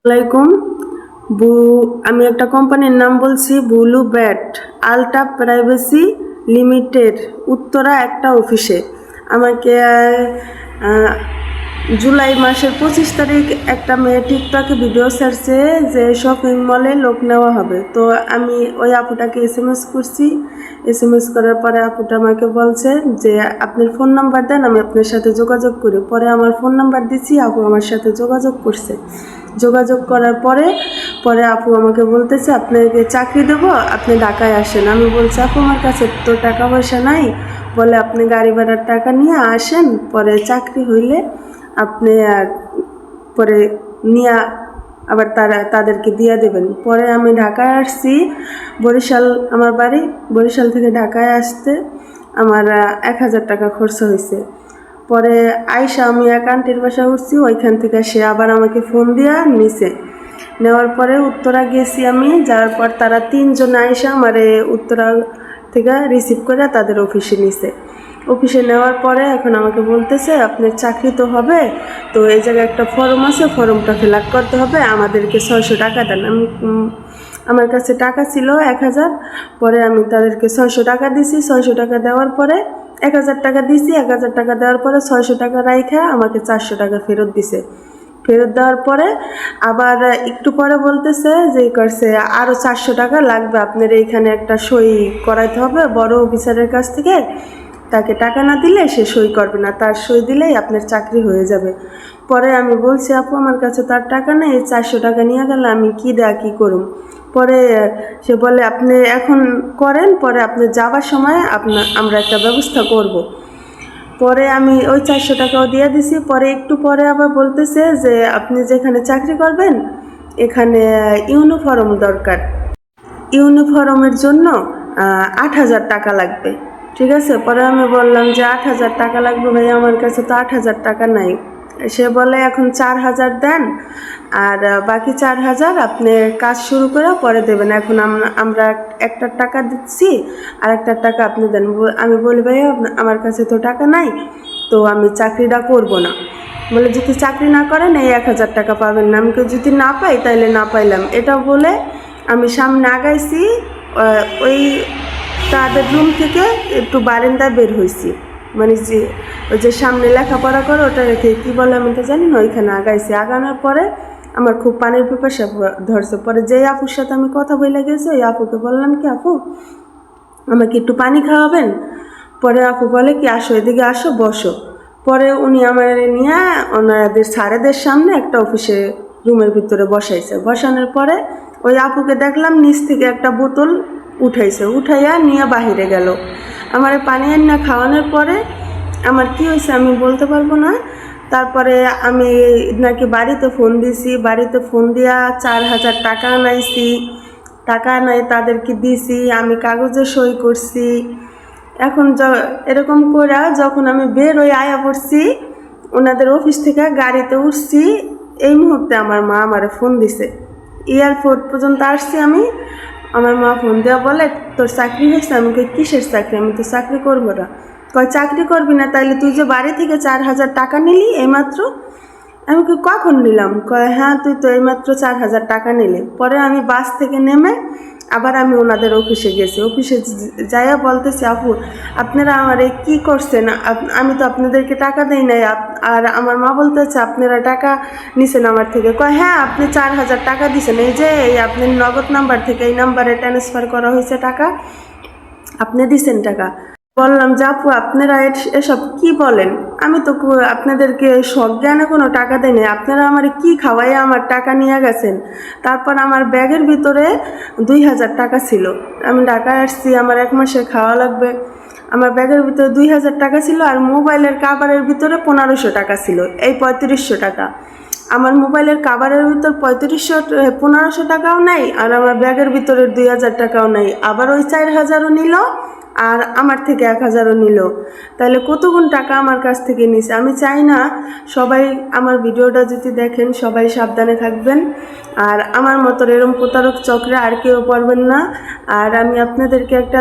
আসসালামাইকুম। বু আমি একটা কোম্পানির নাম বলছি, blue bat ultra privacy limited, Uttara একটা অফিসে। আমাকে আহ, জুলাই মাসের 25 তারিখ একটা মেয়ে টিকটকে ভিডিও ছাড়ছে যে শপিং মলে লোক নেওয়া হবে। তো আমি ওই আপুটাকে SMS করছি। SMS করার পরে আপুটা আমাকে বলছে যে আপনার ফোন নাম্বার দেন, আমি আপনার সাথে যোগাযোগ করি। পরে আমার ফোন নাম্বার দিচ্ছি, আপু আমার সাথে যোগাযোগ করছে। যোগাযোগ করার পরে পরে আপু আমাকে বলতেছে আপনাকে চাকরি দেবো, আপনি ঢাকায় আসেন। আমি বলছি আপু আমার কাছে তো টাকা পয়সা নাই। বলে আপনি গাড়ি ভাড়ার টাকা নিয়ে আসেন, পরে চাকরি হইলে আপনি পরে নিয়ে আবার তাদেরকে দিয়ে দেবেন। পরে আমি ঢাকায় আসছি, বরিশাল আমার বাড়ি। বরিশাল থেকে ঢাকায় আসতে আমার 1000 টাকা খরচ হয়েছে। পরে আইসা আমি এক আন্টির বাসা উঠছি, ওইখান থেকে সে আবার আমাকে ফোন দিয়া নিছে। নেওয়ার পরে উত্তরা গেছি আমি, যাওয়ার পর তারা 3জন আইসা আমার উত্তরা থেকে রিসিভ করে তাদের অফিসে নিছে। অফিসে নেওয়ার পরে এখন আমাকে বলতেছে আপনার চাকরি তো হবে, তো এই জায়গায় একটা ফর্ম আছে, ফর্মটা ফিল আপ করতে হবে, আমাদেরকে 600 টাকা দেন। আমি আমার কাছে টাকা ছিল 1000। পরে আমি তাদেরকে 600 টাকা দিছি। 600 টাকা দেওয়ার পরে 1000 টাকা দিছি। 1000 টাকা দেওয়ার পরে 600 টাকা রাইখা আমাকে 400 টাকা ফেরত দিছে। ফেরত দেওয়ার পরে আবার একটু পরে বলতেছে যে করছে আরও 400 টাকা লাগবে, আপনার এইখানে একটা সই করাইতে হবে বড় অফিসারের কাছ থেকে। তাকে টাকা না দিলে সে সই করবে না, তার সই দিলেই আপনার চাকরি হয়ে যাবে। পরে আমি বলছি আপু আমার কাছে তার টাকা নেই, 400 টাকা নিয়ে গেলে আমি কী দেয়া কী করুম। পরে সে বলে আপনি এখন করেন, পরে আপনি যাবার সময় আমরা একটা ব্যবস্থা করব। পরে আমি ওই 400 টাকাও দিয়ে দিছি। পরে একটু পরে আবার বলতেছে যে আপনি যেখানে চাকরি করবেন এখানে ইউনিফর্ম দরকার, ইউনিফর্মের জন্য 8000 টাকা লাগবে। ঠিক আছে, পরে আমি বললাম যে 8000 টাকা লাগবে ভাই, আমার কাছে তো 8000 টাকা নাই। সে বলে এখন 4000 দেন, আর বাকি 4000 আপনি কাজ শুরু করে পরে দেবেন। এখন আমরা একটা টাকা দিচ্ছি, আর একটা টাকা আপনি দেন। আমি বলি ভাই আমার কাছে তো টাকা নাই, তো আমি চাকরিটা করব না। বলে যদি চাকরি না করেন এই 1000 টাকা পাবেন না। আমি যদি না পাই তাহলে না পাইলাম, এটা বলে আমি সামনে আগাইছি। ওই তাদের রুম থেকে একটু বারান্দায় বের হয়েছি, মানে যে ওই যে সামনে লেখাপড়া করে ওটা রেখে কী বলে আমি তো জানি না, ওইখানে আগাইছি। আগানোর পরে আমার খুব পানির পিপাসা ধরছে। পরে যেই আপুর সাথে আমি কথা বলে গেছি ওই আপুকে বললাম কি আপু আমাকে একটু পানি খাওয়াবেন। পরে আপু বলে কি আসো এদিকে আসো বসো। পরে উনি আমার নিয়ে ওনাদের স্যারেদের সামনে একটা অফিসে রুমের ভিতরে বসাইছে। বসানোর পরে ওই আপুকে দেখলাম নিচ থেকে একটা বোতল উঠাইছে, উঠাইয়া নিয়ে বাহিরে গেল। আমার পানি না খাওয়ানোর পরে আমার কি হয়েছে আমি বলতে পারবো না। তারপরে আমি নাকি বাড়িতে ফোন দিছি, বাড়িতে ফোন দিয়া 4000 টাকা আনাইছি। টাকা নাই তাদেরকে দিছি, আমি কাগজে সই করছি। এখন এরকম করে যখন আমি বের হয়ে আয়া পড়ছি ওনাদের অফিস থেকে গাড়িতে উঠছি, এই মুহূর্তে আমার মা আমারে ফোন দিছে। এয়ারপোর্ট পর্যন্ত আসছি আমি, আমার মা ফোন দেওয়া বলে তোর চাকরি হয়েছে। আমি কই কিসের চাকরি, আমি তো চাকরি করবো না। কয় চাকরি করবি না তাইলে তুই যে বাড়ি থেকে 4000 টাকা নিলি এইমাত্র। আমি কি কখন নিলাম? কয় হ্যাঁ তুই তো এইমাত্র 4000 টাকা নিলি। পরে আমি বাস থেকে নেমে আবার আমি ওনাদের অফিসে গেছি। অফিসে যাইয়া বলতেছি আপু আপনারা আমার কী করছেন, আমি তো আপনাদেরকে টাকা দিই নাই। আর আমার মা বলতেছে আপনারা টাকা নিছেন আমার থেকে। কয় হ্যাঁ আপনি 4000 টাকা দিছেন, এই যে এই আপনার নগদ নাম্বার থেকে এই নাম্বারে ট্রান্সফার করা হয়েছে টাকা, আপনি দিছেন টাকা। বললাম যে আপু আপনারা এসব কি বলেন, আমি তো আপনাদেরকে সজ্ঞানে কোনো টাকা দেয়নি, আপনারা আমার কি খাওয়াইয়া আমার টাকা নিয়ে গেছেন। তারপর আমার ব্যাগের ভিতরে 2000 টাকা ছিল, আমি ঢাকায় আসছি আমার 1 মাসের খাওয়া লাগবে। আমার ব্যাগের ভিতরে 2000 টাকা ছিল, আর মোবাইলের কাভারের ভিতরে 1500 টাকা ছিল, এই 3500 টাকা। আমার মোবাইলের কাভারের ভিতর 1500 টাকাও নাই, আর আমার ব্যাগের ভিতরে 2000 টাকাও নাই। আবার ওই 4000ও নিল, আর আমার থেকে 1000ও নিল। তাহলে কতগুণ টাকা আমার কাছ থেকে নিছে। আমি চাই না সবাই আমার ভিডিওটা যদি দেখেন সবাই সাবধানে থাকবেন, আর আমার মতো এরকম প্রতারক চক্রে আর কেউ পড়বেন না। আর আমি আপনাদেরকে একটা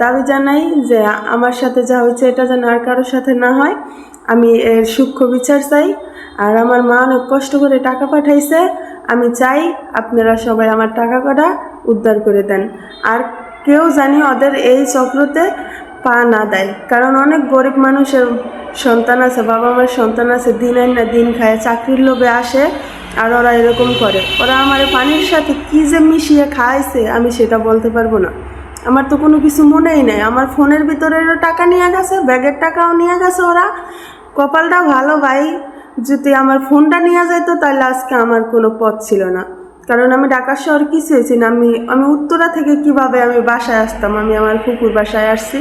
দাবি জানাই যে আমার সাথে যা হয়েছে এটা যেন আর কারোর সাথে না হয়। আমি এর সূক্ষ্ম বিচার চাই। আর আমার মা অনেক কষ্ট করে টাকা পাঠাইছে, আমি চাই আপনারা সবাই আমার টাকা কটা উদ্ধার করে দেন, আর কেউ জানি ওদের এই চক্রতে পা না দেয়, কারণ অনেক গরিব মানুষের সন্তান আছে, বাবা মার সন্তান আছে, দিন আন না দিন খায়, চাকরির লোভে আসে, আর ওরা এরকম করে। ওরা আমার পানির সাথে কী যে মিশিয়ে খাইছে আমি সেটা বলতে পারবো না। আমার তো কোনো কিছু মনেই নেই। আমার ফোনের ভিতরেরও টাকা নিয়ে গেছে, ব্যাগের টাকাও নিয়ে গেছে ওরা। কপালটা ভালো ভাই, যদি আমার ফোনটা নিয়ে যেত তাহলে আজকে আমার কোনো পথ ছিল না, কারণ আমি ঢাকা শহর কিছু হয়েছি না। আমি উত্তরা থেকে কিভাবে আমি বাসায় আসতাম, আমি আমার ফুপুর বাসায় আসছি।